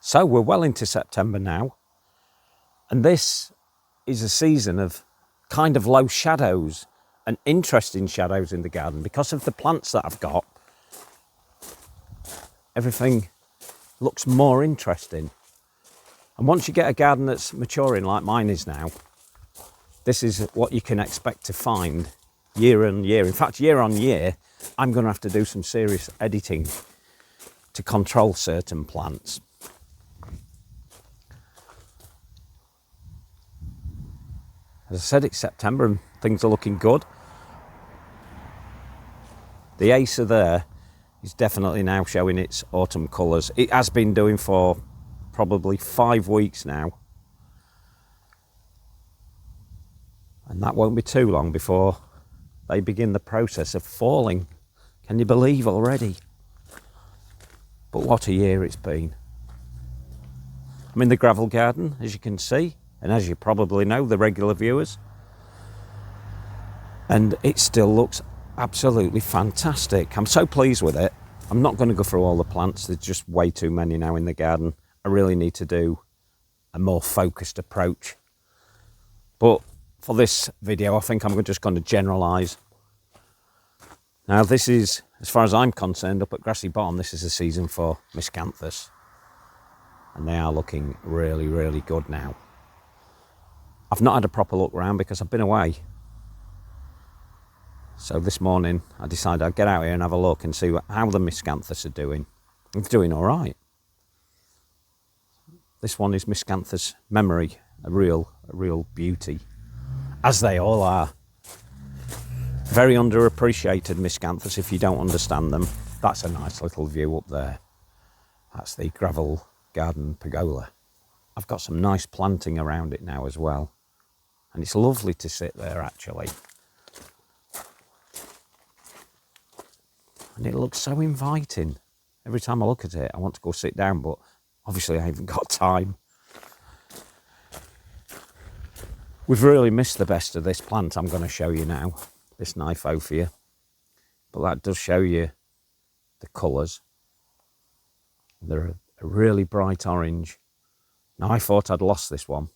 So we're well into September now, and this is a season of kind of low shadows and interesting shadows in the garden. Because of the plants that I've got, everything looks more interesting. And once you get a garden that's maturing like mine is now, this is what you can expect to find year on year. In fact, year on year, I'm going to have to do some serious editing to control certain plants. As I said, it's September and things are looking good. The Acer there is definitely now showing its autumn colours. It has been doing for probably 5 weeks now. And that won't be too long before they begin the process of falling. Can you believe already? But what a year it's been. I'm in the gravel garden, as you can see, and as you probably know, the regular viewers. And it still looks absolutely fantastic. I'm so pleased with it. I'm not going to go through all the plants. There's just way too many now in the garden. I really need to do a more focused approach. But for this video, I think I'm just going to generalise. Now this is, as far as I'm concerned, up at Grassy Bottom, this is the season for Miscanthus. And they are looking really, really good now. I've not had a proper look round because I've been away. So this morning I decided I'd get out here and have a look and see how the Miscanthus are doing. It's doing all right. This one is Miscanthus Memory, a real beauty, as they all are. Very underappreciated Miscanthus if you don't understand them. That's a nice little view up there. That's the gravel garden pergola. I've got some nice planting around it now as well. And it's lovely to sit there actually. And it looks so inviting. Every time I look at it, I want to go sit down, but obviously I haven't got time. We've really missed the best of this plant I'm going to show you now, this Nyphophia. But that does show you the colours. They're a really bright orange. Now I thought I'd lost this one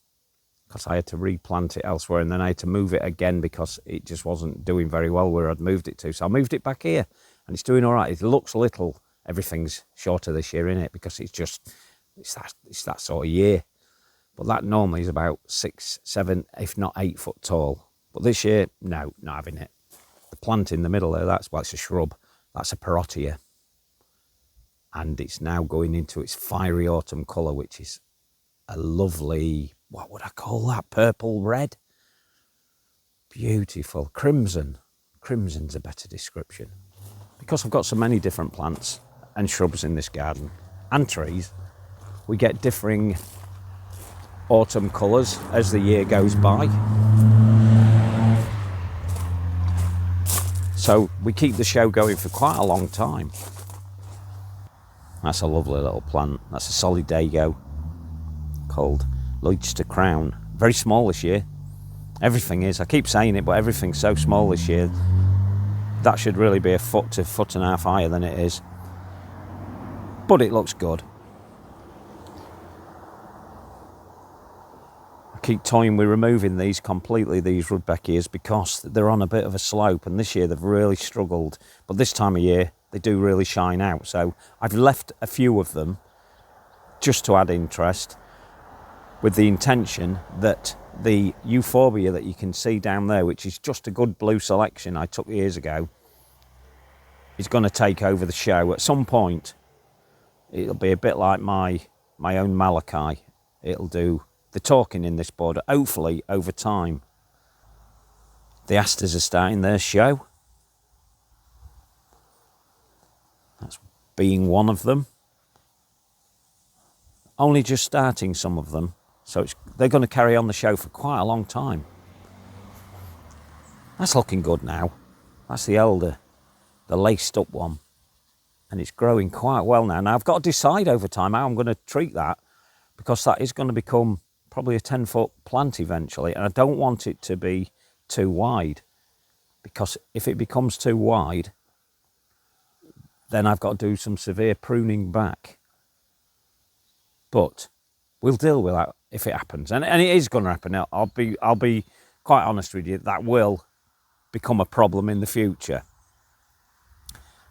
because I had to replant it elsewhere, and then I had to move it again because it just wasn't doing very well where I'd moved it to. So I moved it back here and it's doing all right. It looks little. Everything's shorter this year, innit? Because it's that sort of year. But that normally is about 6, 7, if not 8 foot tall. But this year, no, not having it. The plant in the middle there, it's a shrub. That's a parotia. And it's now going into its fiery autumn colour, which is a lovely, what would I call that? Purple red? Beautiful. Crimson. Crimson's a better description. Because I've got so many different plants and shrubs in this garden, and trees, we get differing autumn colours as the year goes by. So we keep the show going for quite a long time. That's a lovely little plant. That's a solidago called Leicester Crown. Very small this year. Everything is. I keep saying it, but everything's so small this year. That should really be a foot to 1.5 foot higher than it is. But it looks good. I keep toying with removing these completely, these Rudbeckias, because they're on a bit of a slope, and this year they've really struggled. But this time of year, they do really shine out. So I've left a few of them just to add interest, with the intention that the euphorbia that you can see down there, which is just a good blue selection I took years ago, is going to take over the show. At some point, it'll be a bit like my own Malachi. It'll do the talking in this border, hopefully over time. The asters are starting their show. That's being one of them. Only just starting, some of them. So they're going to carry on the show for quite a long time. That's looking good now. That's the elder, the laced up one. And it's growing quite well now. Now I've got to decide over time how I'm going to treat that, because that is going to become probably a 10-foot plant eventually. And I don't want it to be too wide, because if it becomes too wide, then I've got to do some severe pruning back. But we'll deal with that if it happens, and it is going to happen. I'll be quite honest with you. That will become a problem in the future.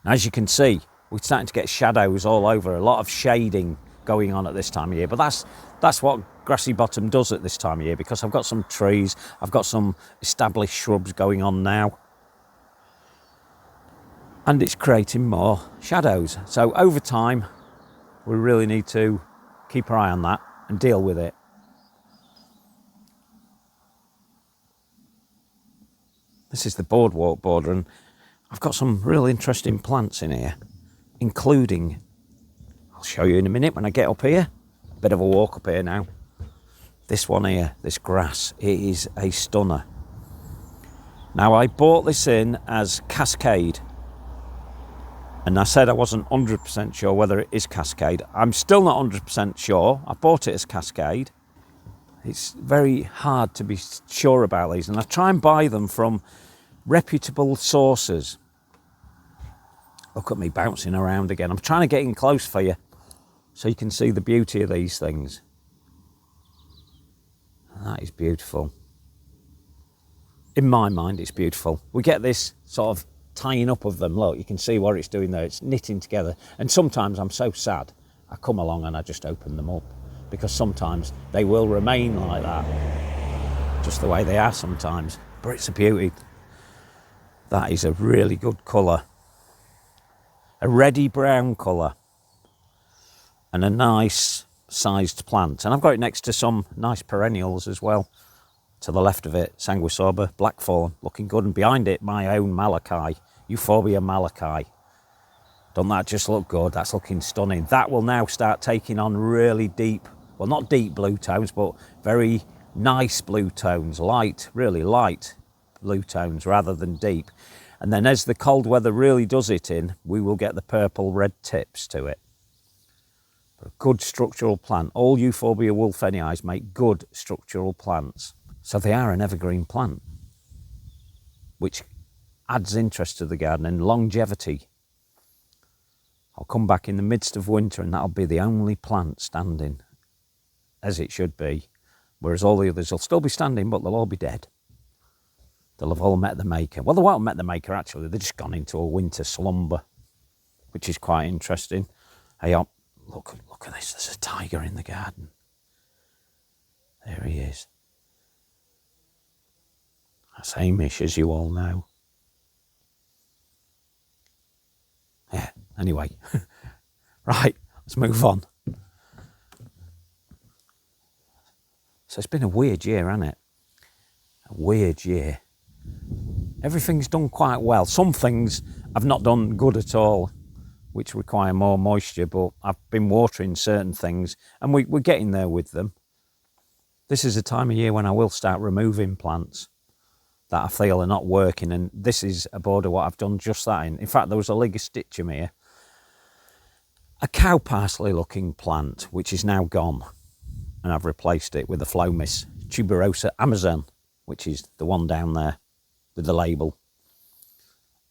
As you can see, we're starting to get shadows all over. A lot of shading going on at this time of year, but that's what grassy bottom does at this time of year, because I've got some trees, I've got some established shrubs going on now, and it's creating more shadows. So over time, we really need to keep our eye on that and deal with it. This is the boardwalk border, and I've got some really interesting plants in here, including, I'll show you in a minute when I get up here. Bit of a walk up here now. This one here, this grass, it is a stunner. Now, I bought this in as Cascade, and I said I wasn't 100% sure whether it is Cascade. I'm still not 100% sure. I bought it as Cascade. It's very hard to be sure about these, and I try and buy them from reputable sources. Look at me bouncing around again. I'm trying to get in close for you so you can see the beauty of these things. That is beautiful. In my mind, it's beautiful. We get this sort of tying up of them. Look, you can see what it's doing there. It's knitting together. And sometimes I'm so sad, I come along and I just open them up, because sometimes they will remain like that, just the way they are sometimes. But it's a beauty. That is a really good colour. A reddy brown colour. And a nice sized plant. And I've got it next to some nice perennials as well. To the left of it, sanguisorba, blackthorn, looking good. And behind it, my own Malachi, Euphorbia Malachi. Doesn't that just look good? That's looking stunning. That will now start taking on really deep, well, not deep blue tones, but very nice blue tones, light, really light blue tones rather than deep. And then as the cold weather really does it in, we will get the purple red tips to it. A good structural plant. All Euphorbia wolfenii make good structural plants. So they are an evergreen plant, which adds interest to the garden and longevity. I'll come back in the midst of winter and that'll be the only plant standing as it should be, whereas all the others will still be standing, but they'll all be dead. They'll have all met the maker. Well, they won't have met the maker, actually. They've just gone into a winter slumber, which is quite interesting. Hey, look at this. There's a tiger in the garden. There he is. That's Hamish, as you all know. Yeah, anyway. Right, let's move on. So it's been a weird year, hasn't it? A weird year. Everything's done quite well. Some things I've not done good at all, which require more moisture, but I've been watering certain things, and we're getting there with them. This is a time of year when I will start removing plants that I feel are not working, and this is a border what I've done just that in. In fact, there was a Ligustitium here, a cow parsley looking plant, which is now gone, and I've replaced it with a Phlomis tuberosa Amazon, which is the one down there with the label,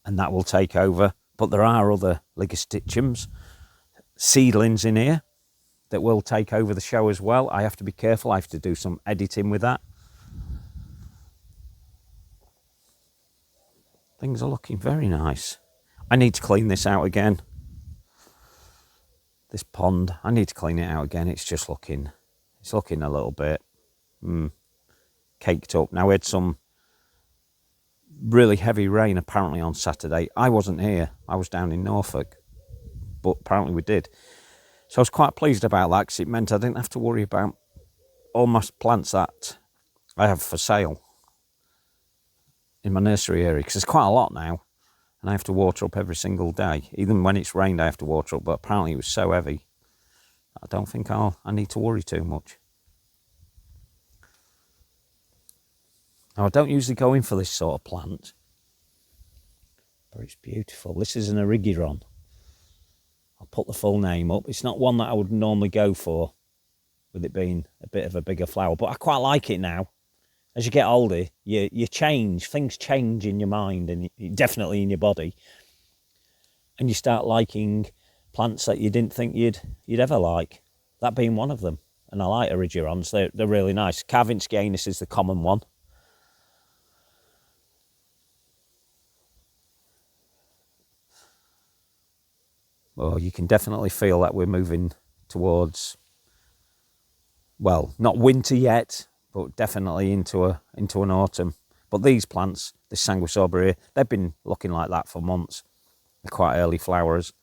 and that will take over. But there are other Ligustitiums, seedlings in here that will take over the show as well. I have to be careful. I have to do some editing with that. Things are looking very nice. I need to clean this out again. This pond, I need to clean it out again. It's just looking, it's looking a little bit caked up. Now, we had some really heavy rain apparently on Saturday. I wasn't here. I was down in Norfolk, but apparently we did. So I was quite pleased about that, because it meant I didn't have to worry about all my plants that I have for sale in my nursery area, because there's quite a lot now, and I have to water up every single day. Even when it's rained, I have to water up, but apparently it was so heavy, I don't think I need to worry too much. Now, I don't usually go in for this sort of plant, but it's beautiful. This is an Erigeron. I'll put the full name up. It's not one that I would normally go for, with it being a bit of a bigger flower, but I quite like it now. As you get older, you change. Things change in your mind, and definitely in your body, and you start liking plants that you didn't think you'd ever like. that being one of them. And I like erigerons, they're really nice. Carvinsky is the common one. Well, you can definitely feel that we're moving towards, well, not winter yet, but definitely into an autumn. But these plants, this sanguisauber here, they've been looking like that for months. They're quite early flowers,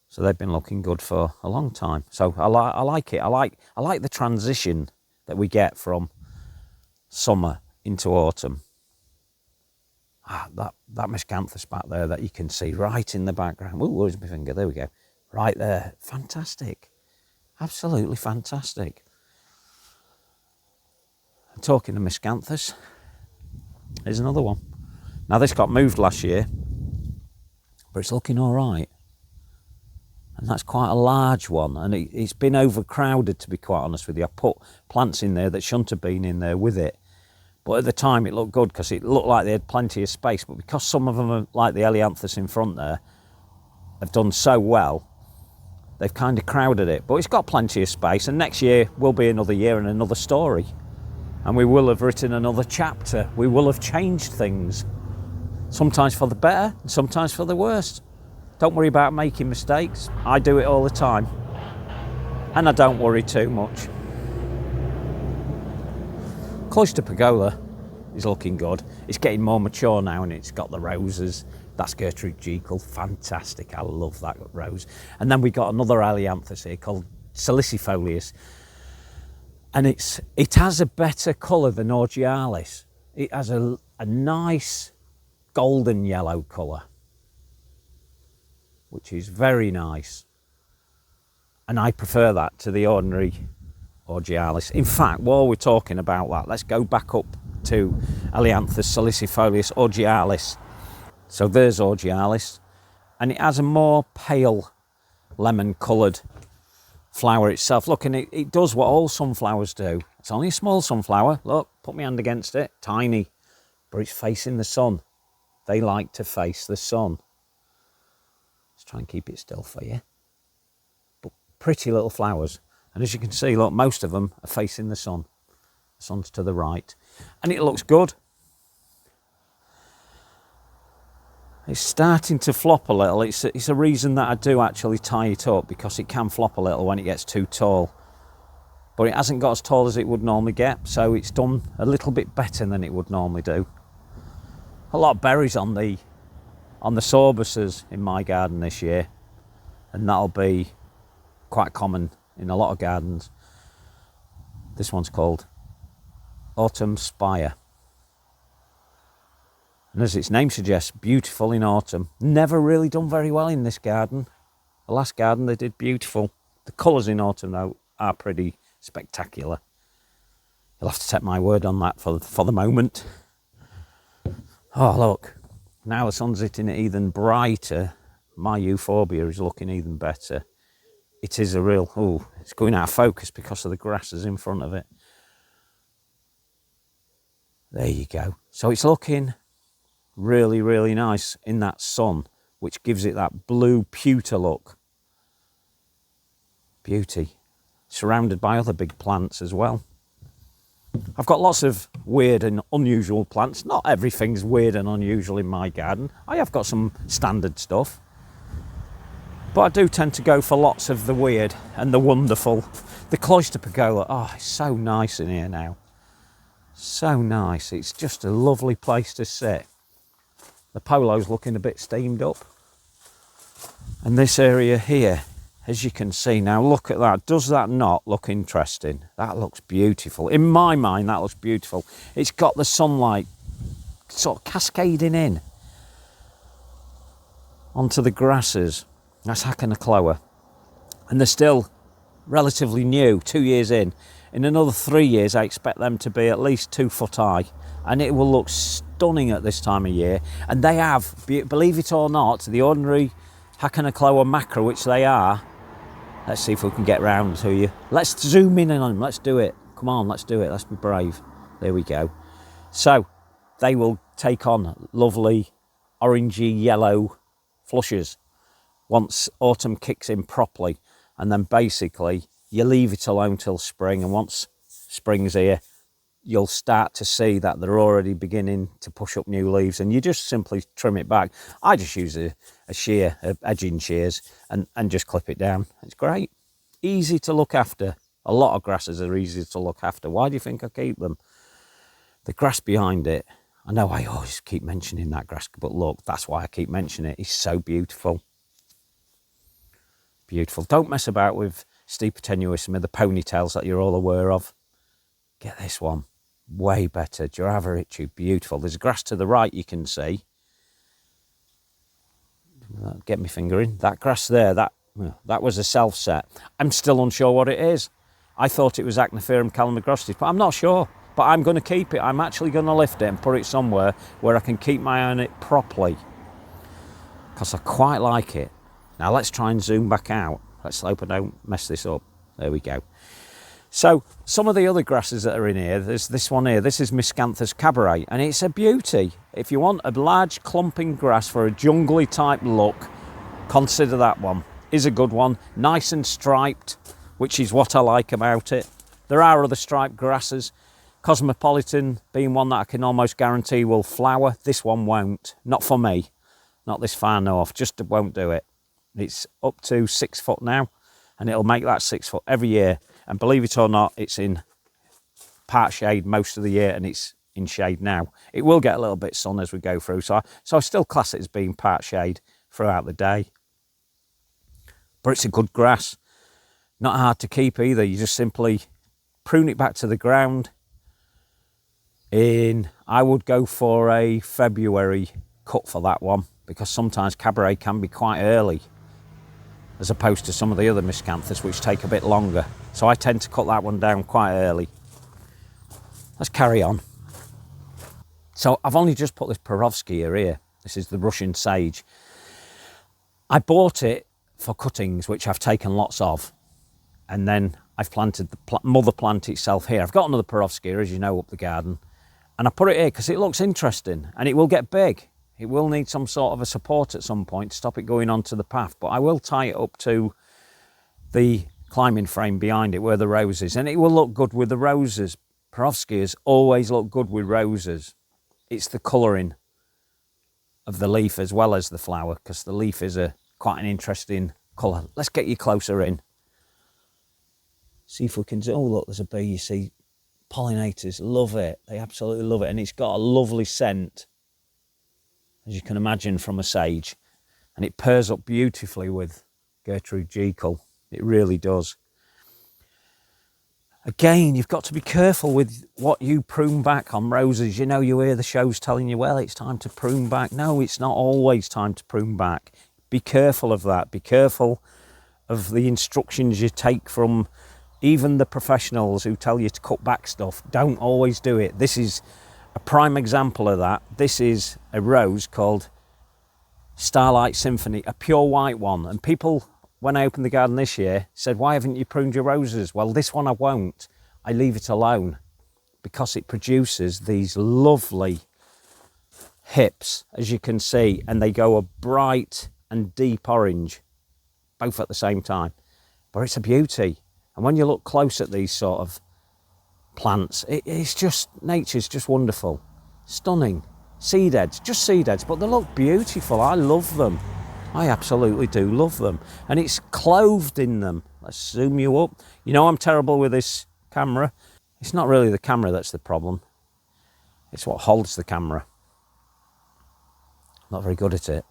so they've been looking good for a long time. So I like it. I like the transition that we get from summer into autumn. That Miscanthus back there that you can see right in the background. Oh, where's my finger? There we go. Right there. Fantastic. Absolutely fantastic. And talking of Miscanthus, here's another one. Now, this got moved last year, but it's looking all right. And that's quite a large one. And it's been overcrowded, to be quite honest with you. I put plants in there that shouldn't have been in there with it. But at the time, it looked good because it looked like they had plenty of space. But because some of them, are, like the Elianthus in front there, have done so well, they've kind of crowded it. But it's got plenty of space. And next year will be another year and another story. And we will have written another chapter. We will have changed things. Sometimes for the better and sometimes for the worst. Don't worry about making mistakes. I do it all the time. And I don't worry too much. Cloister Pergola is looking good. It's getting more mature now and it's got the roses. That's Gertrude Jekyll. Fantastic. I love that rose. And then we got another Elianthus here called Salicifolius. And it has a better colour than Augealis. It has a nice golden yellow colour, which is very nice. And I prefer that to the ordinary Augealis. In fact, while we're talking about that, let's go back up to Elianthus salicifolius Augealis. So there's Augealis, and it has a more pale lemon coloured flower itself. Look, and it does what all sunflowers do. It's only a small sunflower. Look, put my hand against it, tiny, but it's facing the sun. They like to face the sun. Let's try and keep it still for you. But pretty little flowers. And as you can see, look, most of them are facing the sun. The sun's to the right. And it looks good. It's starting to flop a little. It's a reason that I do actually tie it up, because it can flop a little when it gets too tall. But it hasn't got as tall as it would normally get, so it's done a little bit better than it would normally do. A lot of berries on the sorbuses in my garden this year, and that'll be quite common in a lot of gardens. This one's called Autumn Spire. And as its name suggests, beautiful in autumn. Never really done very well in this garden. The last garden they did beautiful. The colours in autumn, though, are pretty spectacular. You'll have to take my word on that for the moment. Oh, look. Now the sun's hitting it even brighter. My euphorbia is looking even better. It is a real, it's going out of focus because of the grasses in front of it. There you go. So it's looking really, really nice in that sun, which gives it that blue pewter look. Beauty. Surrounded by other big plants as well. I've got lots of weird and unusual plants. Not everything's weird and unusual in my garden. I have got some standard stuff. But I do tend to go for lots of the weird and the wonderful. The Cloister Pergola, oh, it's so nice in here now. So nice. It's just a lovely place to sit. The polo's looking a bit steamed up. And this area here, as you can see now, look at that. Does that not look interesting? That looks beautiful. In my mind, that looks beautiful. It's got the sunlight sort of cascading in onto the grasses. That's Hackernacloa. And they're still relatively new, 2 years in. In another 3 years, I expect them to be at least 2 foot high. And it will look stunning at this time of year. And they have, believe it or not, the ordinary Hackernacloa macra, which they are. Let's see if we can get round to you. Let's zoom in on them. Let's do it. Come on, let's do it. Let's be brave. There we go. So they will take on lovely orangey yellow flushes once autumn kicks in properly. And then basically you leave it alone till spring, and once spring's here, you'll start to see that they're already beginning to push up new leaves, and you just simply trim it back. I just use a edging shears, and just clip it down. It's great. Easy to look after. A lot of grasses are easy to look after. Why do you think I keep them? The grass behind it, I know I always keep mentioning that grass, but look, that's why I keep mentioning it. It's so beautiful. Beautiful. Don't mess about with Steepa tenuissima, the ponytails that you're all aware of. Get this one. Way better. Girava, beautiful. There's grass to the right you can see. Get my finger in. That grass there, that was a self-set. I'm still unsure what it is. I thought it was Acnophorum calamagrostis, but I'm not sure. But I'm going to keep it. I'm actually going to lift it and put it somewhere where I can keep my eye on it properly, because I quite like it. Now let's try and zoom back out. Let's hope I don't mess this up. There we go. So some of the other grasses that are in here, there's this one here. This is Miscanthus cabaret, and it's a beauty. If you want a large clumping grass for a jungly type look, consider that one. Is a good one. Nice and striped, which is what I like about it. There are other striped grasses. Cosmopolitan being one that I can almost guarantee will flower. This one won't. Not for me. Not this far north. Just won't do it. It's up to 6 foot now, and it'll make that 6 foot every year. And believe it or not, it's in part shade most of the year, and it's in shade now. It will get a little bit sun as we go through, so I still class it as being part shade throughout the day. But it's a good grass. Not hard to keep either. You just simply prune it back to the ground. I would go for a February cut for that one, because sometimes cabaret can be quite early, as opposed to some of the other Miscanthus, which take a bit longer. So I tend to cut that one down quite early. Let's carry on. So I've only just put this Perovsky here. This is the Russian sage. I bought it for cuttings, which I've taken lots of, and then I've planted the mother plant itself here. I've got another Perovsky, as you know, up the garden, and I put it here because it looks interesting, and it will get big. It will need some sort of a support at some point to stop it going onto the path, but I will tie it up to the climbing frame behind it where the rose is, and it will look good with the roses. Perovskias always look good with roses. It's the colouring of the leaf as well as the flower, because the leaf is quite an interesting colour. Let's get you closer in. See if we can, oh look, there's a bee, you see. Pollinators love it, they absolutely love it, and it's got a lovely scent, as you can imagine, from a sage, and it pairs up beautifully with Gertrude Jekyll. It really does. Again, you've got to be careful with what you prune back on roses. You know, you hear the shows telling you, well, it's time to prune back. No, it's not always time to prune back. Be careful of that. Be careful of the instructions you take from even the professionals who tell you to cut back stuff. Don't always do it. This is a prime example of that. This is a rose called Starlight Symphony, a pure white one. And people, when I opened the garden this year, said, why haven't you pruned your roses? Well, this one I won't. I leave it alone because it produces these lovely hips, as you can see, and they go a bright and deep orange, both at the same time. But it's a beauty. And when you look close at these sort of plants, it's just, nature's just wonderful. Stunning. Seed heads, just seed heads, but they look beautiful. I love them. I absolutely do love them. And it's clothed in them. Let's zoom you up. You know I'm terrible with this camera. It's not really the camera that's the problem. It's what holds the camera. Not very good at it.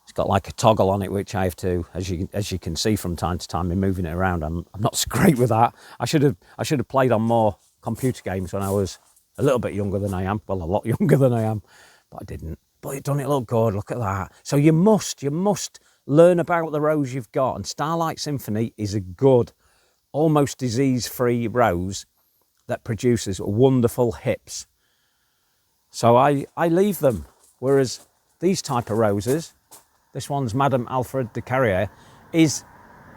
It's got like a toggle on it, which I have to, as you can see from time to time, in moving it around. I'm not so great with that. I should have played on more computer games when I was a little bit younger than I am. Well, a lot younger than I am, but I didn't. But it done it look good. Look at that. So you must learn about the rose you've got. And Starlight Symphony is a good, almost disease-free rose that produces wonderful hips. So I leave them. Whereas these type of roses, this one's Madame Alfred de Carrier, is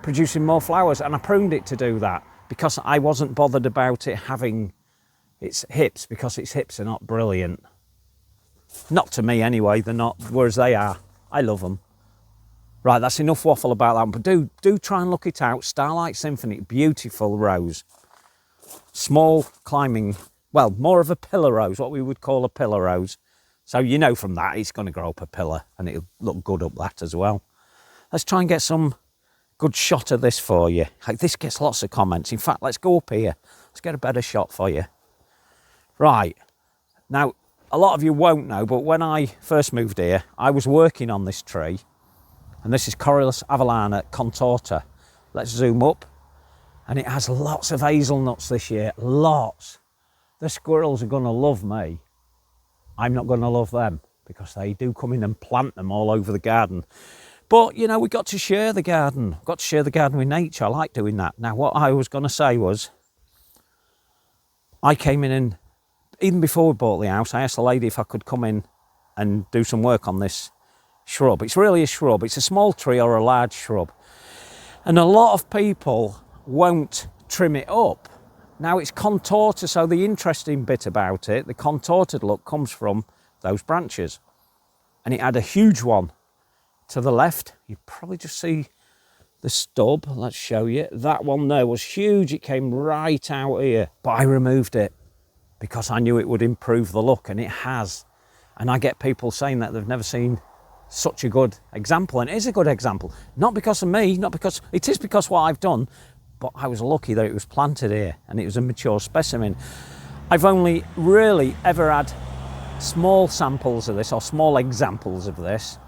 producing more flowers, and I pruned it to do that because I wasn't bothered about it having its hips, because its hips are not brilliant. Not to me anyway, they're not, whereas they are. I love them. Right, that's enough waffle about that, but do try and look it out. Starlight Symphony, beautiful rose. Small climbing, well, more of a pillar rose, what we would call a pillar rose. So you know from that it's going to grow up a pillar and it'll look good up that as well. Let's try and get some good shot of this for you. Like, this gets lots of comments. In fact, let's go up here. Let's get a better shot for you. Right, now a lot of you won't know, but when I first moved here, I was working on this tree. And this is Corylus avellana contorta. Let's zoom up. And it has lots of hazelnuts this year, lots. The squirrels are going to love me. I'm not going to love them because they do come in and plant them all over the garden. But, you know, we've got to share the garden. We've got to share the garden with nature. I like doing that. Now, what I was going to say was, I came in and, even before we bought the house, I asked the lady if I could come in and do some work on this shrub. It's really a shrub. It's a small tree or a large shrub. And a lot of people won't trim it up. Now it's contorted, so the interesting bit about it, the contorted look comes from those branches. And it had a huge one to the left. You probably just see the stub. Let's show you. That one there was huge. It came right out here. But I removed it because I knew it would improve the look, and it has. And I get people saying that they've never seen such a good example, and it is a good example, not because of me, not because it is because what I've done, but I was lucky that it was planted here and it was a mature specimen. I've only really ever had small samples of this, or small examples of this,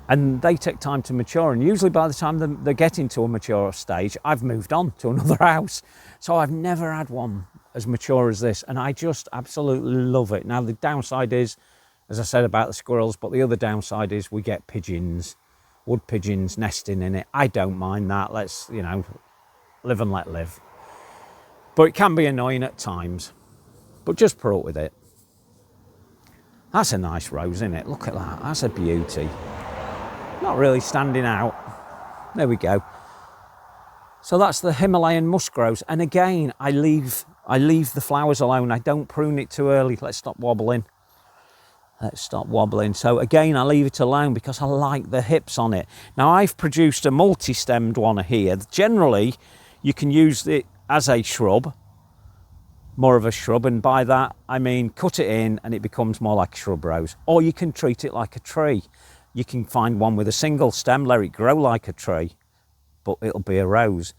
and they take time to mature, and usually by the time they're getting to a mature stage, I've moved on to another house. So I've never had one as mature as this, and I just absolutely love it. Now the downside is, as I said about the squirrels, but the other downside is we get pigeons, wood pigeons nesting in it. I don't mind that. Let's, you know, live and let live. But it can be annoying at times. But just put up with it. That's a nice rose, isn't it? Look at that. That's a beauty. Not really standing out. There we go. So that's the Himalayan musk rose. And again, I leave the flowers alone. I don't prune it too early. Let's stop wobbling. Let's stop wobbling. So again, I leave it alone because I like the hips on it. Now I've produced a multi-stemmed one here. Generally, you can use it as a shrub, more of a shrub, and by that I mean cut it in and it becomes more like a shrub rose. Or you can treat it like a tree. You can find one with a single stem, let it grow like a tree, but it'll be a rose.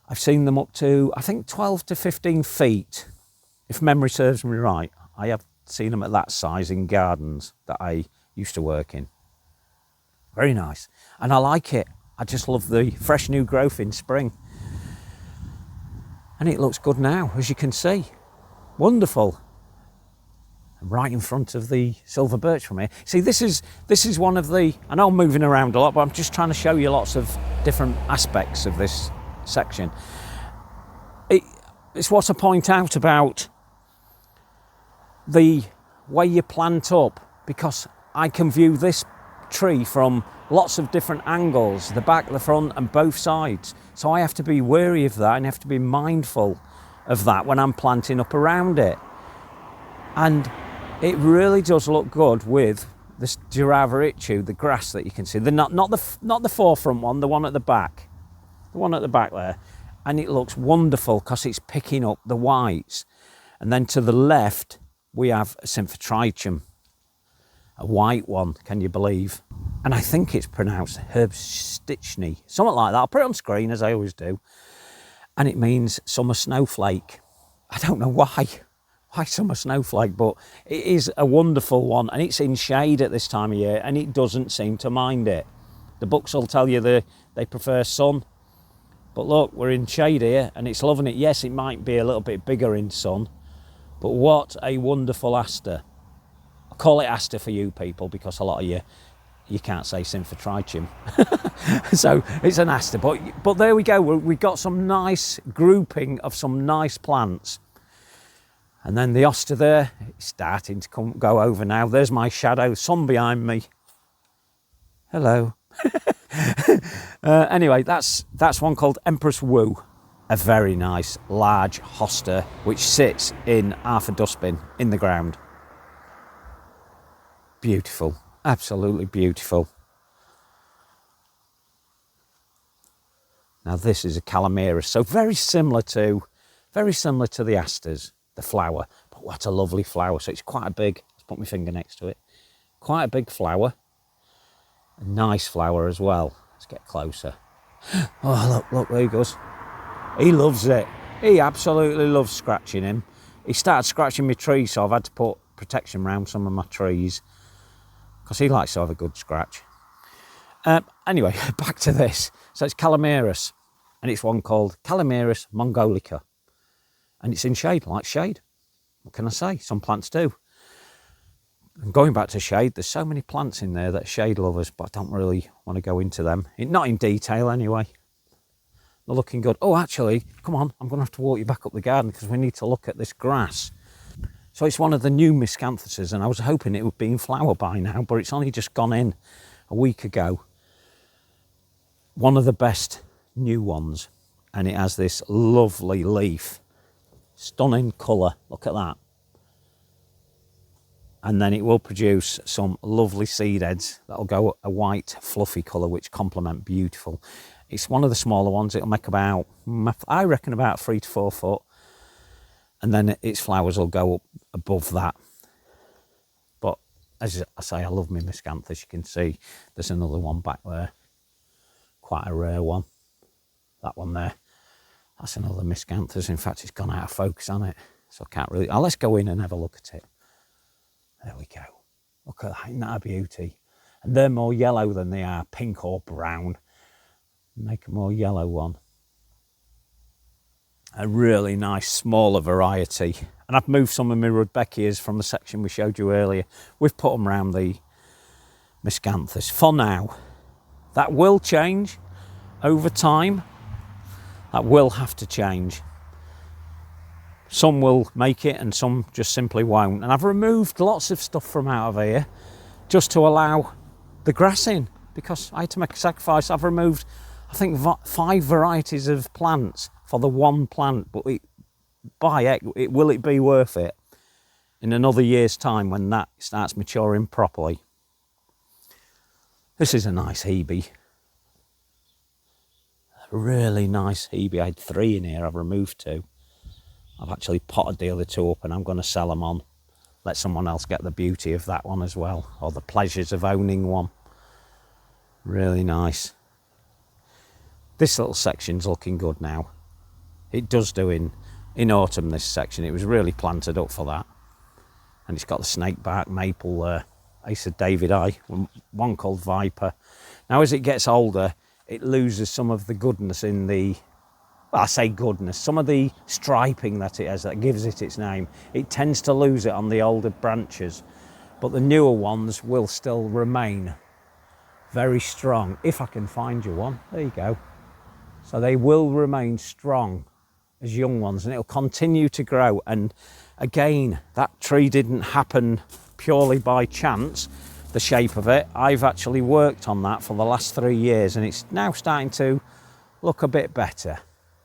I've seen them up to, I think, 12 to 15 feet, if memory serves me right. I have seen them at that size in gardens that I used to work in. Very nice. And I like it. I just love the fresh new growth in spring. And it looks good now, as you can see. Wonderful. And right in front of the silver birch from here. See, this is one of the, I know I'm moving around a lot, but I'm just trying to show you lots of different aspects of this section. It's what I point out about the way you plant up, because I can view this tree from lots of different angles, the back, the front and both sides. So I have to be wary of that and have to be mindful of that when I'm planting up around it. And it really does look good with this Girava ichu, the grass that you can see. Not the forefront one, the one at the back. The one at the back there. And it looks wonderful because it's picking up the whites. And then to the left, we have a Symphotrichum, a white one, can you believe? And I think it's pronounced Herbstitchny, something like that. I'll put it on screen, as I always do. And it means summer snowflake. I don't know why summer snowflake, but it is a wonderful one. And it's in shade at this time of year, and it doesn't seem to mind it. The books will tell you they prefer sun. But look, we're in shade here, and it's loving it. Yes, it might be a little bit bigger in sun, but what a wonderful aster. I'll call it aster for you people, because a lot of you can't say Symphotrichum. So it's an aster. But there we go. We've got some nice grouping of some nice plants. And then the aster there, it's starting to go over now. There's my shadow, sun behind me. Hello. Anyway, that's one called Empress Wu. A very nice large hosta which sits in half a dustbin in the ground. Beautiful, absolutely beautiful. Now this is a calameris, so very similar to the asters, the flower. But what a lovely flower. So it's quite a big, let's put my finger next to it. Quite a big flower. A nice flower as well. Let's get closer. Oh, look, there he goes. He loves it. He absolutely loves scratching him. He started scratching my tree, so I've had to put protection around some of my trees because he likes to have a good scratch. Anyway, back to this. So it's calameris, and it's one called Calameris mongolica. And it's in shade, like shade. What can I say? Some plants do. And going back to shade, there's so many plants in there that are shade lovers, but I don't really want to go into them. Not in detail anyway. They're looking good. Oh, actually, come on, I'm going to have to walk you back up the garden because we need to look at this grass. So it's one of the new Miscanthuses, and I was hoping it would be in flower by now, but it's only just gone in a week ago. One of the best new ones, and it has this lovely leaf. Stunning colour, look at that. And then it will produce some lovely seed heads that'll go a white fluffy colour which complement beautiful. It's one of the smaller ones. It'll make about, I reckon, about 3 to 4 foot, and then its flowers will go up above that. But as I say, I love my Miscanthus. You can see there's another one back there, quite a rare one. That one there, that's another Miscanthus. In fact, it's gone out of focus, hasn't it? So I can't really. Let's go in and have a look at it. There we go. Look at that, isn't that a beauty? And they're more yellow than they are pink or brown. Make a more yellow one. A really nice smaller variety. And I've moved some of my Rudbeckias from the section we showed you earlier. We've put them around the Miscanthus for now. That will change over time. That will have to change. Some will make it and some just simply won't. And I've removed lots of stuff from out of here just to allow the grass in, because I had to make a sacrifice. I've removed, I think, 5 varieties of plants for the one plant, but will it be worth it in another year's time when that starts maturing properly? This is a nice Hebe. A really nice Hebe. I had 3 in here, I've removed 2. I've actually potted the other 2 up and I'm going to sell them on. Let someone else get the beauty of that one as well, or the pleasures of owning one. Really nice. This little section's looking good now. It does do in autumn, this section. It was really planted up for that. And it's got the snakebark maple there. Ace of David Eye, one called Viper. Now as it gets older, it loses some of the goodness in the, well, I say goodness, some of the striping that it has that gives it its name. It tends to lose it on the older branches, but the newer ones will still remain very strong. If I can find you one, there you go. So they will remain strong as young ones, and it'll continue to grow. And again, that tree didn't happen purely by chance, the shape of it. I've actually worked on that for the last 3 years, and it's now starting to look a bit better,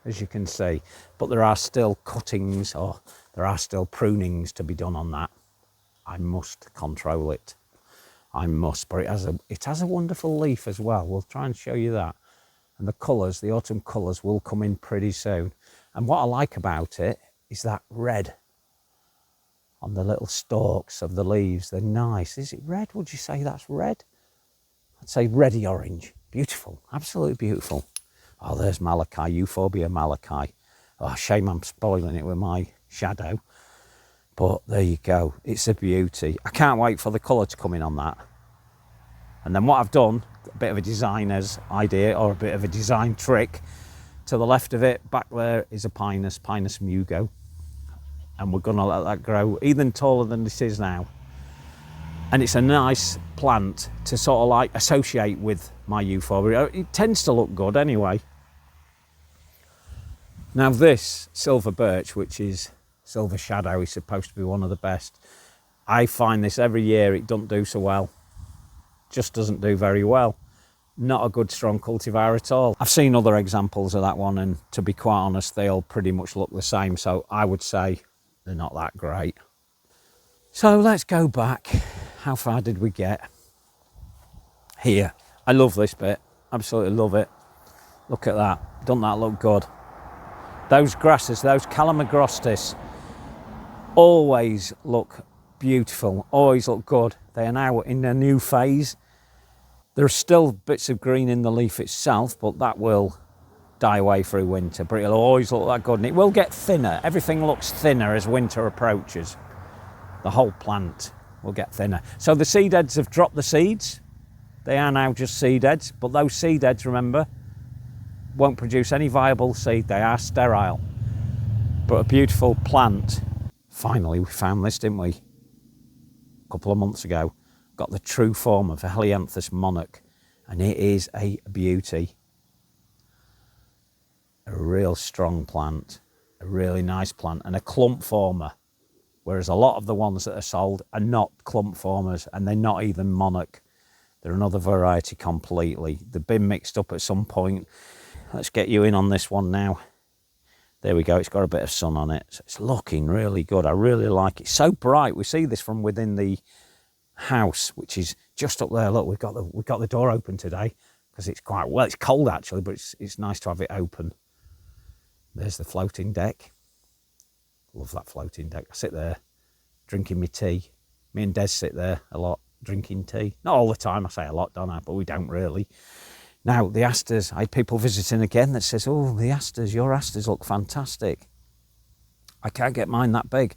as you can see. But there are still cuttings, or there are still prunings to be done on that. I must control it. I must, but it has a wonderful leaf as well. We'll try and show you that. And the colours, the autumn colours, will come in pretty soon. And what I like about it is that red on the little stalks of the leaves. They're nice. Is it red? Would you say that's red? I'd say reddy orange. Beautiful, absolutely beautiful. Oh, there's Malachi, Euphorbia Malachi. Oh, shame I'm spoiling it with my shadow. But there you go. It's a beauty. I can't wait for the colour to come in on that. And then what I've done, a bit of a designer's idea or a bit of a design trick. To the left of it, back there, is a Pinus mugo. And we're going to let that grow even taller than this is now. And it's a nice plant to sort of like associate with my Euphorbia. It tends to look good anyway. Now this silver birch, which is silver shadow, is supposed to be one of the best. I find this every year, it doesn't do so well. Just doesn't do very well. Not a good strong cultivar at all. I've seen other examples of that one, and to be quite honest, they all pretty much look the same. So I would say they're not that great. So let's go back. How far did we get? Here. I love this bit. Absolutely love it. Look at that. Doesn't that look good? Those grasses, those calamagrostis, always look beautiful, always look good. They are now in a new phase. There are still bits of green in the leaf itself, but that will die away through winter, but it'll always look that good, and it will get thinner. Everything looks thinner as winter approaches. The whole plant will get thinner. So the seed heads have dropped the seeds. They are now just seed heads, but those seed heads, remember, won't produce any viable seed. They are sterile. But a beautiful plant. Finally, we found this, didn't we? A couple of months ago. Got the true form of Helianthus monarch, and it is a beauty. A real strong plant, a really nice plant, and a clump former. Whereas a lot of the ones that are sold are not clump formers, and they're not even monarch. They're another variety completely. They've been mixed up at some point. Let's get you in on this one now. There we go, it's got a bit of sun on it. So it's looking really good. I really like it. So bright. We see this from within the house, which is just up there. Look, we've got the door open today because it's quite, well, it's cold actually, but it's nice to have it open. There's the floating deck. Love that floating deck. I sit there drinking my tea. Me and Des sit there a lot drinking tea. Not all the time, I say a lot, don't I? But we don't really. Now, the asters, I had people visiting again that says, oh, the asters, your asters look fantastic. I can't get mine that big.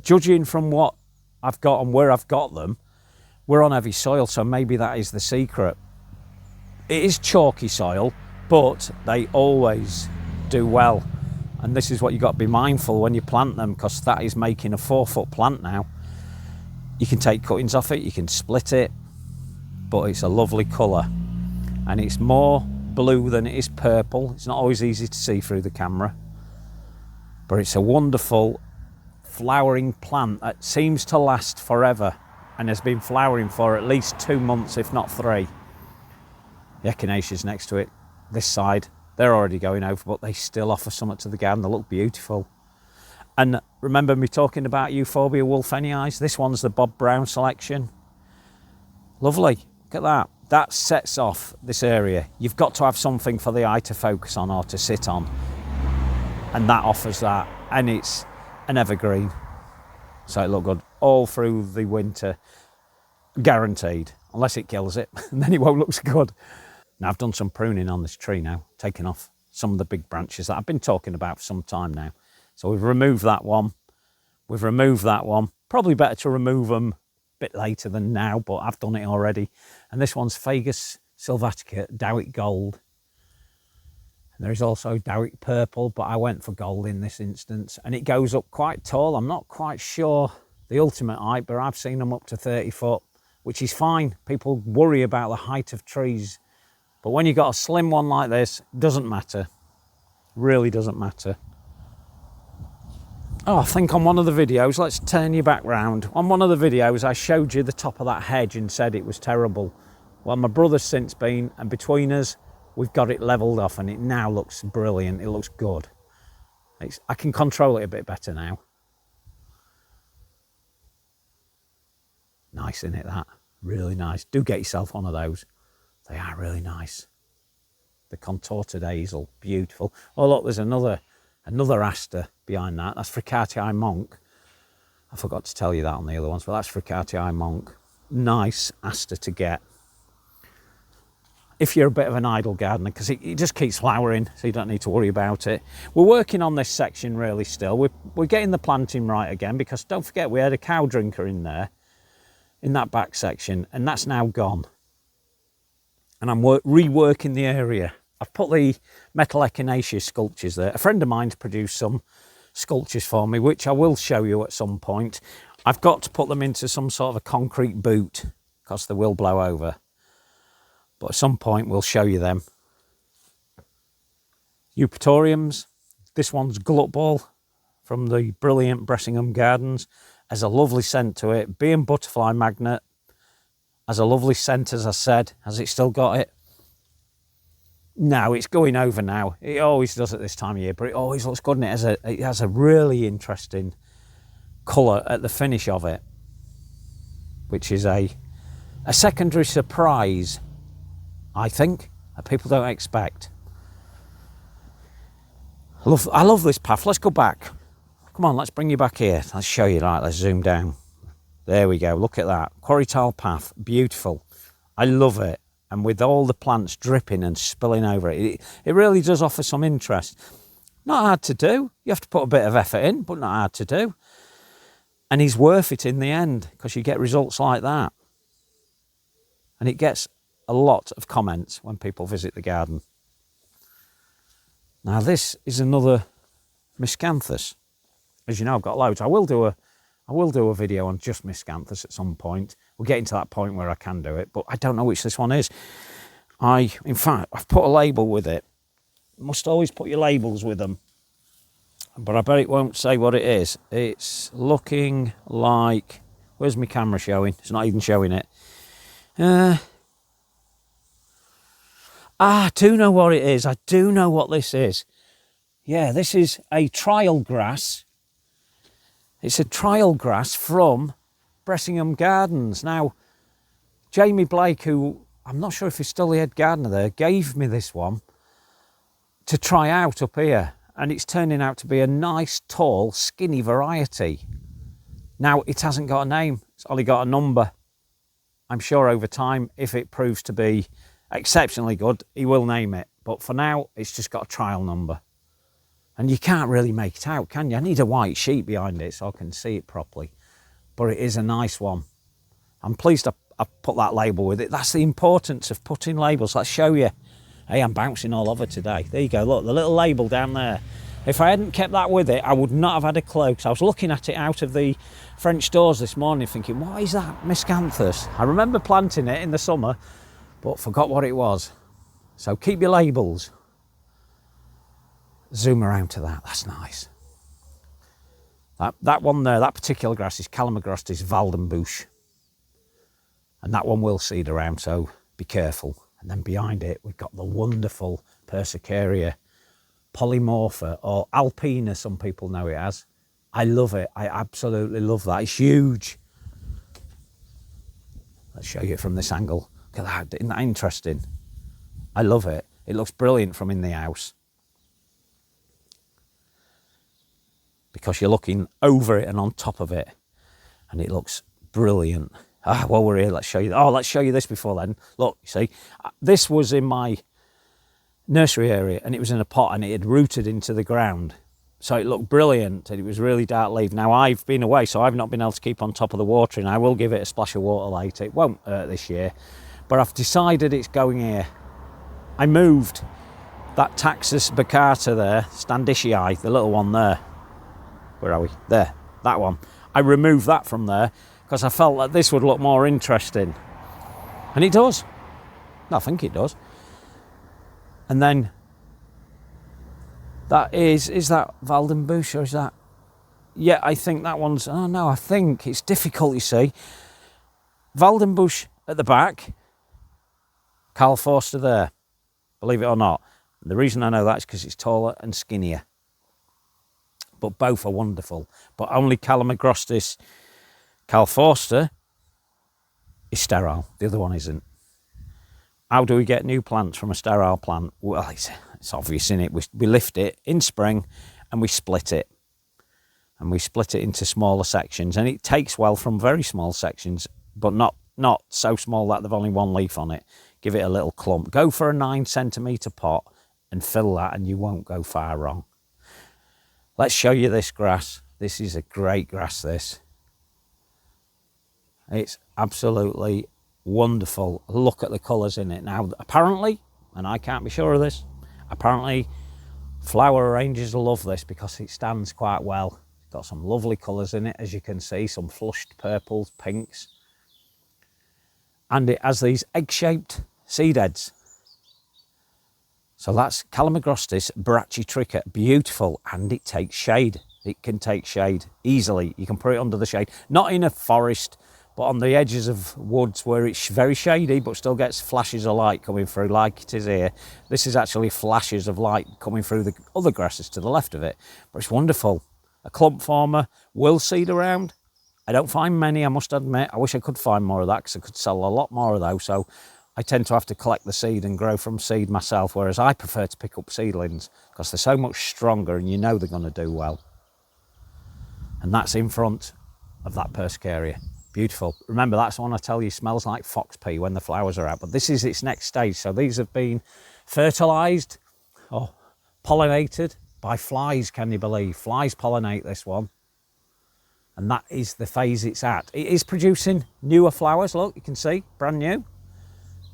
Judging from what I've got and where I've got them, we're on heavy soil, so maybe that is the secret. It is chalky soil, but they always do well. And this is what you've got to be mindful when you plant them, because that is making a 4-foot plant now. You can take cuttings off it, you can split it, but it's a lovely colour. And it's more blue than it is purple. It's not always easy to see through the camera, but it's a wonderful flowering plant that seems to last forever and has been flowering for at least 2 months, if not 3. The echinaceas next to it, this side, they're already going over, but they still offer something to the garden. They look beautiful. And remember me talking about Euphorbia wolfenii? This one's the Bob Brown selection. Lovely, look at that. That sets off this area. You've got to have something for the eye to focus on or to sit on. And that offers that. And it's an evergreen. So it looked good all through the winter. Guaranteed. Unless it kills it. And then it won't look so good. Now I've done some pruning on this tree now. Taken off some of the big branches that I've been talking about for some time now. So we've removed that one. We've removed that one. Probably better to remove them bit later than now, but I've done it already. And this one's Fagus sylvatica, Dowick Gold. And there is also Dowick Purple, but I went for gold in this instance. And it goes up quite tall. I'm not quite sure the ultimate height, but I've seen them up to 30 foot, which is fine. People worry about the height of trees. But when you've got a slim one like this, it doesn't matter. Really doesn't matter. Oh, I think on one of the videos, let's turn you back round. On one of the videos, I showed you the top of that hedge and said it was terrible. Well, my brother's since been, and between us, we've got it levelled off, and it now looks brilliant. It looks good. I can control it a bit better now. Nice, isn't it, that? Really nice. Do get yourself one of those. They are really nice. The contorted hazel, beautiful. Oh, look, there's another aster behind that. That's Fricatii monk. I forgot to tell you that on the other ones, but that's Fricatii monk. Nice aster to get. If you're a bit of an idle gardener, because it just keeps flowering, so you don't need to worry about it. We're working on this section really still. We're getting the planting right again, because don't forget we had a cow drinker in there, in that back section, and that's now gone. And I'm reworking the area. I've put the metal echinacea sculptures there. A friend of mine's produced some sculptures for me, which I will show you at some point. I've got to put them into some sort of a concrete boot, because they will blow over. But at some point we'll show you them. Eupatoriums. This one's Glutball from the brilliant Bressingham Gardens. Has a lovely scent to it. Being butterfly magnet. Has a lovely scent, as I said. Has it still got it? No, it's going over now. It always does at this time of year, but it always looks good, and it has a really interesting colour at the finish of it, which is a secondary surprise, I think, that people don't expect. I love this path. Let's go back. Come on, let's bring you back here. Let's show you. Right, let's zoom down. There we go. Look at that. Quarry tile path. Beautiful. I love it. And with all the plants dripping and spilling over it, it really does offer some interest. Not hard to do. You have to put a bit of effort in, but not hard to do. And he's worth it in the end because you get results like that. And it gets a lot of comments when people visit the garden. Now this is another Miscanthus. As you know, I've got loads. I will do a video on just Miscanthus at some point. We're getting to that point where I can do it, but I don't know which this one is. In fact, I've put a label with it. You must always put your labels with them. But I bet it won't say what it is. It's looking like... Where's my camera showing? It's not even showing it. I do know what it is. I do know what this is. Yeah, this is a trial grass. It's a trial grass from Bressingham Gardens. Now, Jamie Blake, who I'm not sure if he's still the head gardener there, gave me this one to try out up here. And it's turning out to be a nice, tall, skinny variety. Now, it hasn't got a name. It's only got a number. I'm sure over time, if it proves to be exceptionally good, he will name it. But for now, it's just got a trial number. And you can't really make it out, can you? I need a white sheet behind it so I can see it properly. But it is a nice one. I'm pleased I put that label with it. That's the importance of putting labels. Let's show you. Hey, I'm bouncing all over today. There you go, look, the little label down there. If I hadn't kept that with it, I would not have had a clue. Because I was looking at it out of the French doors this morning thinking, what is that Miscanthus? I remember planting it in the summer, but forgot what it was. So keep your labels. Zoom around to that, that's nice. That one there, that particular grass is Calamagrostis Waldenbusch. And that one will seed around, so be careful. And then behind it, we've got the wonderful Persicaria polymorpha, or alpina, some people know it as. I love it. I absolutely love that. It's huge. Let's show you it from this angle. Look at that. Isn't that interesting? I love it. It looks brilliant from in the house. Because you're looking over it and on top of it. And it looks brilliant. While we're here, let's show you. Oh, let's show you this before then. Look, you see, this was in my nursery area and it was in a pot and it had rooted into the ground. So it looked brilliant and it was really dark leaf. Now I've been away, so I've not been able to keep on top of the watering. I will give it a splash of water later. It won't hurt this year, but I've decided it's going here. I moved that Taxus baccata there, Standishii, the little one there. Where are we? There, that one. I removed that from there because I felt that this would look more interesting. And it does. I think it does. And then that is that Waldenbusch or is that? Yeah, I think that one's, oh no, I think it's difficult, you see. Waldenbusch at the back, Carl Forster there, believe it or not. And the reason I know that is because it's taller and skinnier. But both are wonderful. But only Calamagrostis Carl Forster is sterile. The other one isn't. How do we get new plants from a sterile plant? Well, it's obvious, isn't it? We lift it in spring and we split it. And we split it into smaller sections. And it takes well from very small sections, but not so small that they've only one leaf on it. Give it a little clump. Go for a 9 centimetre pot and fill that and you won't go far wrong. Let's show you this grass. This is a great grass, this. It's absolutely wonderful. Look at the colours in it. Now, apparently, and I can't be sure of this, apparently flower arrangers will love this because it stands quite well. It's got some lovely colours in it, as you can see, some flushed purples, pinks. And it has these egg-shaped seed heads. So that's Calamagrostis brachytricha, beautiful, and it takes shade. It can take shade easily. You can put it under the shade, not in a forest, but on the edges of woods where it's very shady, but still gets flashes of light coming through like it is here. This is actually flashes of light coming through the other grasses to the left of it, but it's wonderful. A clump former will seed around. I don't find many, I must admit. I wish I could find more of that because I could sell a lot more of those. So I tend to have to collect the seed and grow from seed myself, whereas I prefer to pick up seedlings because they're so much stronger and you know they're going to do well. And that's in front of that Persicaria. Beautiful. Remember, that's the one I tell you smells like fox pea when the flowers are out. But this is its next stage. So these have been fertilised or pollinated by flies, can you believe? Flies pollinate this one. And that is the phase it's at. It is producing newer flowers. Look, you can see, brand new.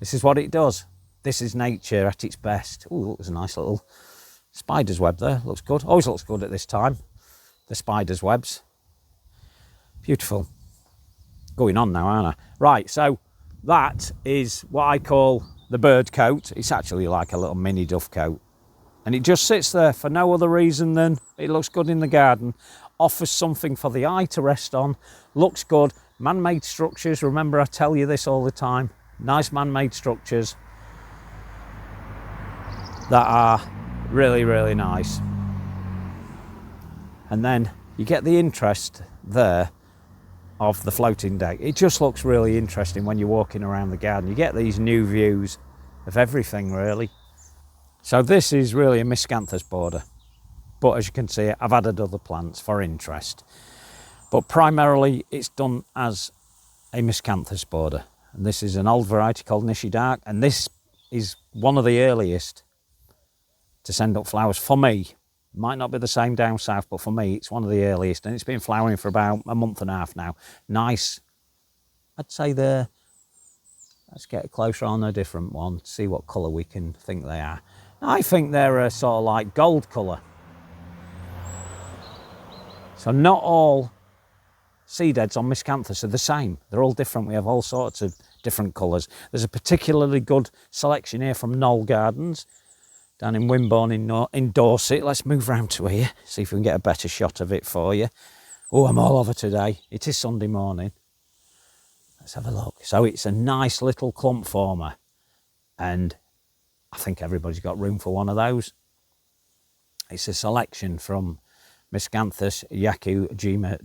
This is what it does. This is nature at its best. Oh, look, there's a nice little spider's web there. Looks good. Always looks good at this time. The spider's webs. Beautiful. Going on now, aren't I? Right, so that is what I call the bird coat. It's actually like a little mini dove coat. And it just sits there for no other reason than it looks good in the garden, offers something for the eye to rest on, looks good. Man-made structures, remember I tell you this all the time, nice man-made structures that are really, really nice. And then you get the interest there of the floating deck. It just looks really interesting when you're walking around the garden. You get these new views of everything really. So this is really a Miscanthus border. But as you can see, I've added other plants for interest. But primarily it's done as a Miscanthus border. And this is an old variety called Nishi Dark. And this is one of the earliest to send up flowers for me. Might not be the same down south, but for me, it's one of the earliest. And it's been flowering for about a month and a half now. Nice. I'd say they're, let's get closer on a different one, see what colour we can think they are. I think they're a sort of like gold colour. So not all seed heads on Miscanthus are the same. They're all different. We have all sorts of different colours. There's a particularly good selection here from Knoll Gardens, down in Wimborne in Dorset. Let's move round to here, see if we can get a better shot of it for you. Oh, I'm all over today. It is Sunday morning. Let's have a look. So it's a nice little clump former, and I think everybody's got room for one of those. It's a selection from Miscanthus Yakujima,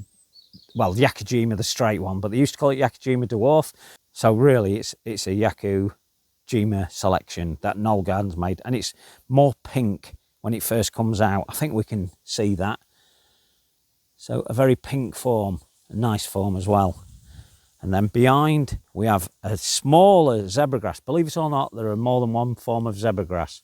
well, Yakujima the straight one, but they used to call it Yakujima dwarf. So really it's a Yakujima selection that Knoll Gardens made, and it's more pink when it first comes out. I think we can see that. So a very pink form, a nice form as well. And then behind we have a smaller zebra grass. Believe it or not, there are more than one form of zebra grass.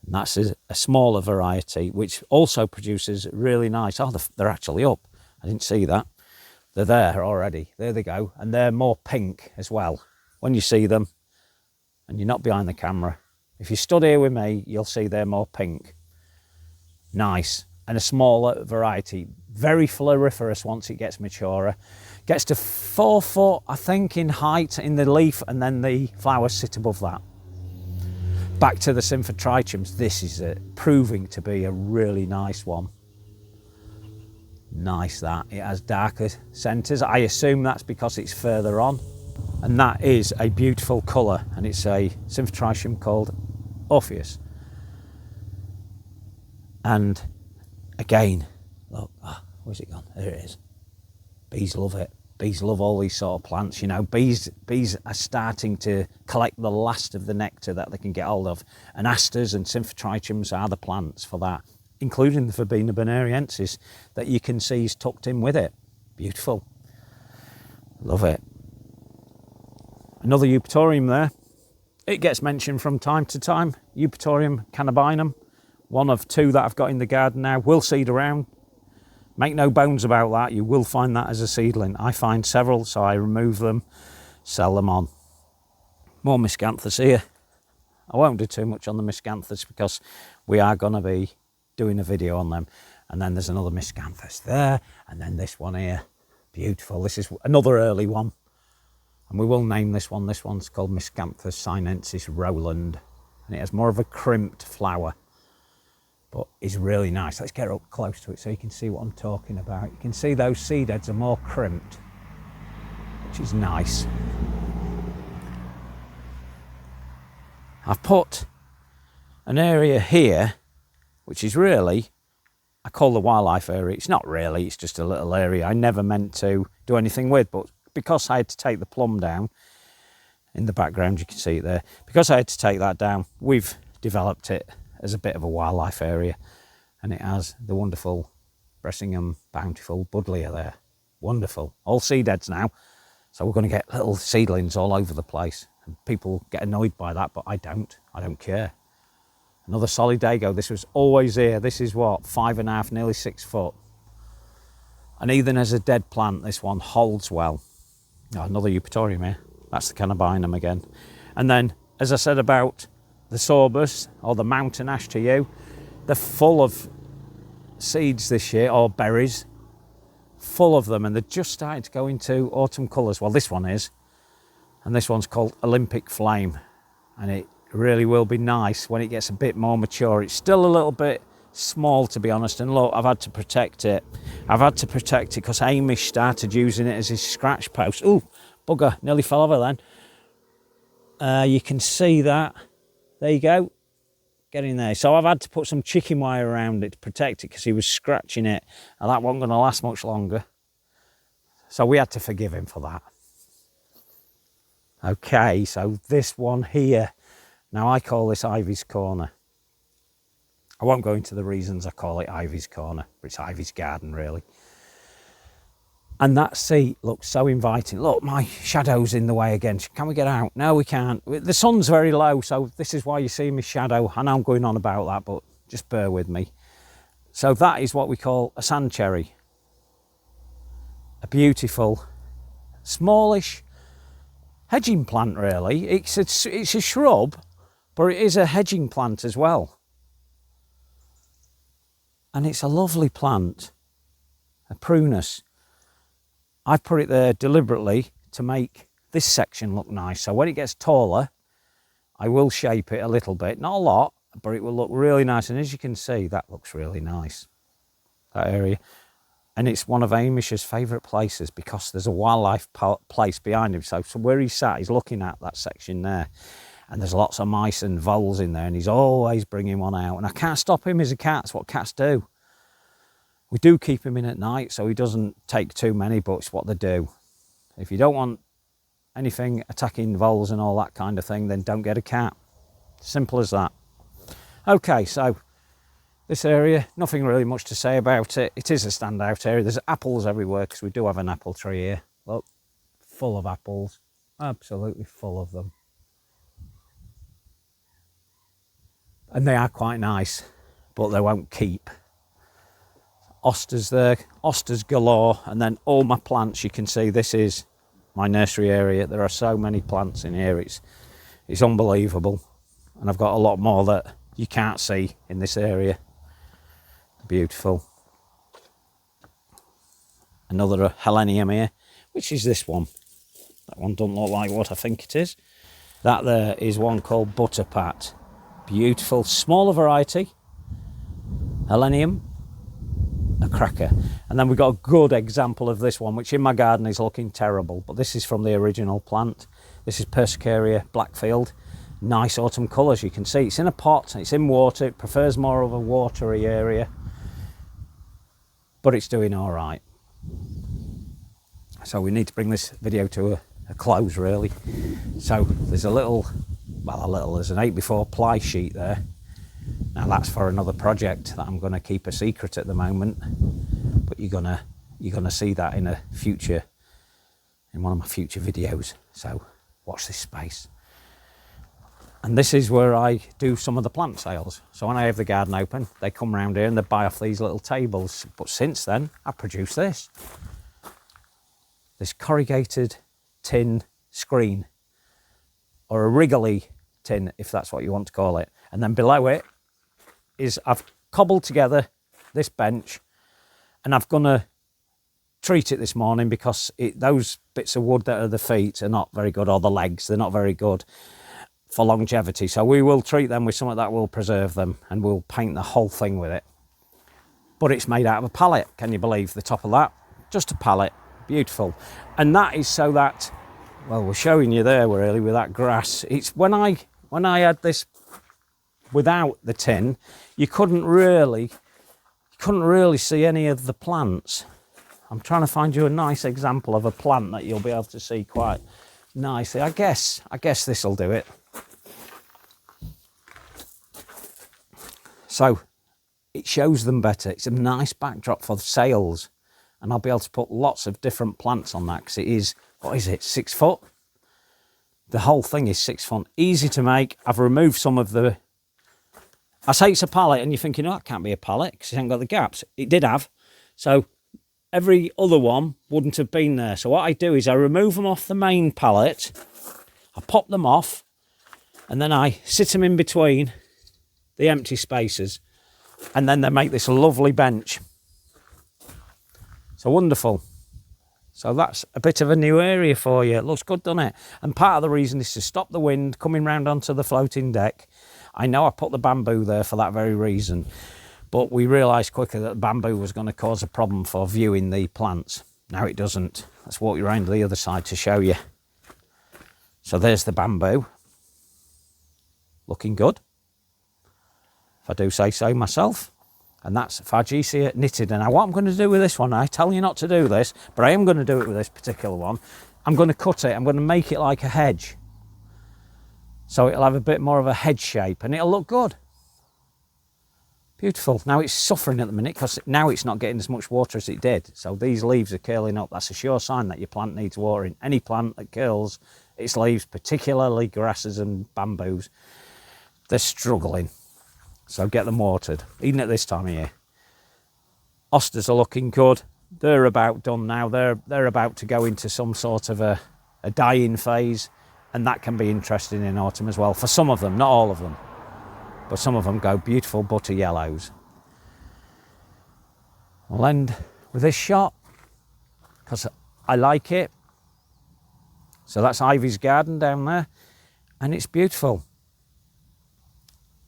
And that's a smaller variety, which also produces really nice. Oh, they're actually up. I didn't see that. They're there already. There they go. And they're more pink as well. When you see them, and you're not behind the camera, if you stood here with me, you'll see they're more pink. Nice. And a smaller variety. Very floriferous once it gets maturer. Gets to 4 foot, I think, in height in the leaf, and then the flowers sit above that. Back to the Symphotrichums. This is proving to be a really nice one. Nice that. It has darker centres. I assume that's because it's further on. And that is a beautiful colour, and it's a Symphotrichum called Orpheus. And again, look, where's it gone? There it is. Bees love it. Bees love all these sort of plants. You know, bees are starting to collect the last of the nectar that they can get hold of. And asters and Symphotrichums are the plants for that, including the Verbena bonariensis that you can see is tucked in with it. Beautiful. Love it. Another Eupatorium there. It gets mentioned from time to time. Eupatorium cannabinum, one of 2 that I've got in the garden now. Will seed around. Make no bones about that, you will find that as a seedling. I find several, so I remove them, sell them on. More Miscanthus here. I won't do too much on the Miscanthus because we are going to be doing a video on them. And then there's another Miscanthus there, and then this one here. Beautiful. This is another early one. And we will name this one. This one's called Miscanthus sinensis Rowland. And it has more of a crimped flower, but is really nice. Let's get up close to it so you can see what I'm talking about. You can see those seed heads are more crimped, which is nice. I've put an area here, which is really, I call the wildlife area. It's not really, it's just a little area I never meant to do anything with, but because I had to take the plum down, In the background you can see it there. Because I had to take that down, we've developed it as a bit of a wildlife area, and it has the wonderful Bressingham Bountiful buddleia there. Wonderful. All seed heads now, so we're going to get little seedlings all over the place. And people get annoyed by that, but I don't care. Another solidago. This was always here. This is what, 5.5, nearly 6 foot. And even as a dead plant, this one holds well. Oh, another eupatorium here. That's the Cannabinum again. And then, as I said about the sorbus, or the mountain ash to you, they're full of seeds this year, or berries. Full of them, and they're just starting to go into autumn colours. Well, this one is. And this one's called Olympic Flame. And it really will be nice when it gets a bit more mature. It's still a little bit small, to be honest, and look, I've had to protect it. I've had to protect it because Hamish started using it as his scratch post. Ooh, bugger, nearly fell over then. You can see that. There you go. Get in there. So I've had to put some chicken wire around it to protect it because he was scratching it, and that wasn't going to last much longer. So we had to forgive him for that. Okay, so this one here. Now I call this Ivy's Corner. I won't go into the reasons I call it Ivy's Corner, but it's Ivy's Garden really. And that seat looks so inviting. Look, my shadow's in the way again. Can we get out? No, we can't. The sun's very low, so this is why you see my shadow. I know I'm going on about that, but just bear with me. So that is what we call a sand cherry. A beautiful, smallish hedging plant really. It's a shrub, but it is a hedging plant as well. And it's a lovely plant, a prunus. I've put it there deliberately to make this section look nice. So when it gets taller, I will shape it a little bit. Not a lot, but it will look really nice. And as you can see, that looks really nice, that area. And it's one of Hamish's favourite places because there's a wildlife place behind him. So where he's sat, he's looking at that section there. And there's lots of mice and voles in there, and he's always bringing one out. And I can't stop him, he's a cat, that's what cats do. We do keep him in at night, so he doesn't take too many, but it's what they do. If you don't want anything attacking voles and all that kind of thing, then don't get a cat. Simple as that. Okay, so this area, nothing really much to say about it. It is a standout area. There's apples everywhere because we do have an apple tree here. Look, full of apples, absolutely full of them. And they are quite nice, but they won't keep. Osters there, osters galore, and then all my plants, you can see this is my nursery area. There are so many plants in here, it's unbelievable. And I've got a lot more that you can't see in this area. Beautiful. Another helenium here, which is this one. That one doesn't look like what I think it is. That there is one called Butterpat. Beautiful, smaller variety, helenium, a cracker. And then we've got a good example of this one, which in my garden is looking terrible, but this is from the original plant. This is Persicaria Blackfield. Nice autumn colours, you can see. It's in a pot, it's in water, it prefers more of a watery area, but it's doing all right. So we need to bring this video to a close really. So there's a little, there's an 8x4 ply sheet there. Now that's for another project that I'm going to keep a secret at the moment, but you're gonna see that in one of my future videos. So watch this space. And this is where I do some of the plant sales. So when I have the garden open, they come round here and they buy off these little tables. But since then, I produced this corrugated tin screen, or a wriggly tin, if that's what you want to call it. And then below it is, I've cobbled together this bench, and I'm gonna treat it this morning because those bits of wood that are the feet are not very good, or the legs, they're not very good for longevity. So we will treat them with something that will preserve them, and we'll paint the whole thing with it. But it's made out of a pallet. Can you believe the top of that? Just a pallet. Beautiful. And that is so that, well, we're showing you there really with that grass. It's when I had this without the tin, you couldn't really see any of the plants. I'm trying to find you a nice example of a plant that you'll be able to see quite nicely. I guess this will do it. So it shows them better. It's a nice backdrop for sales, and I'll be able to put lots of different plants on that because it is, what is it, 6 foot? The whole thing is 6 foot. Easy to make. I've removed some of the, I say it's a pallet and you're thinking, oh, that can't be a pallet because it hasn't got the gaps. It did have. So every other one wouldn't have been there. So what I do is I remove them off the main pallet, I pop them off, and then I sit them in between the empty spaces, and then they make this lovely bench. So wonderful. So that's a bit of a new area for you. It looks good, doesn't it? And part of the reason is to stop the wind coming round onto the floating deck. I know I put the bamboo there for that very reason, but we realised quickly that the bamboo was going to cause a problem for viewing the plants. Now it doesn't. Let's walk you around to the other side to show you. So there's the bamboo. Looking good, if I do say so myself. And that's Fargesia knitted. And now what I'm going to do with this one, I tell you not to do this, but I am going to do it with this particular one. I'm going to cut it. I'm going to make it like a hedge. So it'll have a bit more of a head shape and it'll look good. Beautiful. Now it's suffering at the minute because now it's not getting as much water as it did. So these leaves are curling up. That's a sure sign that your plant needs watering. Any plant that curls its leaves, particularly grasses and bamboos, they're struggling. So get them watered, even at this time of year. Asters are looking good. They're about done now. They're about to go into some sort of a dying phase, and that can be interesting in autumn as well. For some of them, not all of them, but some of them go beautiful butter yellows. I'll end with this shot because I like it. So that's Ivy's garden down there, and it's beautiful.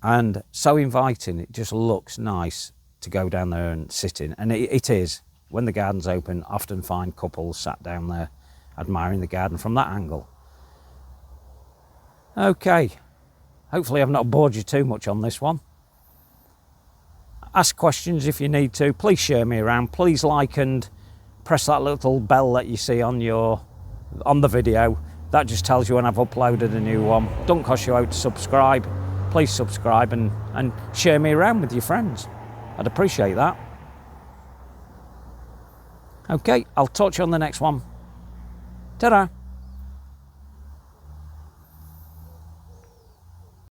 And so inviting, it just looks nice to go down there and sit in. And it is. When the garden's open, I often find couples sat down there admiring the garden from that angle. Okay, hopefully I've not bored you too much on this one. Ask questions if you need to. Please share me around. Please like and press that little bell that you see on the video. That just tells you when I've uploaded a new one. Don't cost you out to subscribe. Please subscribe and share me around with your friends. I'd appreciate that. Okay, I'll talk to you on the next one. Ta-da!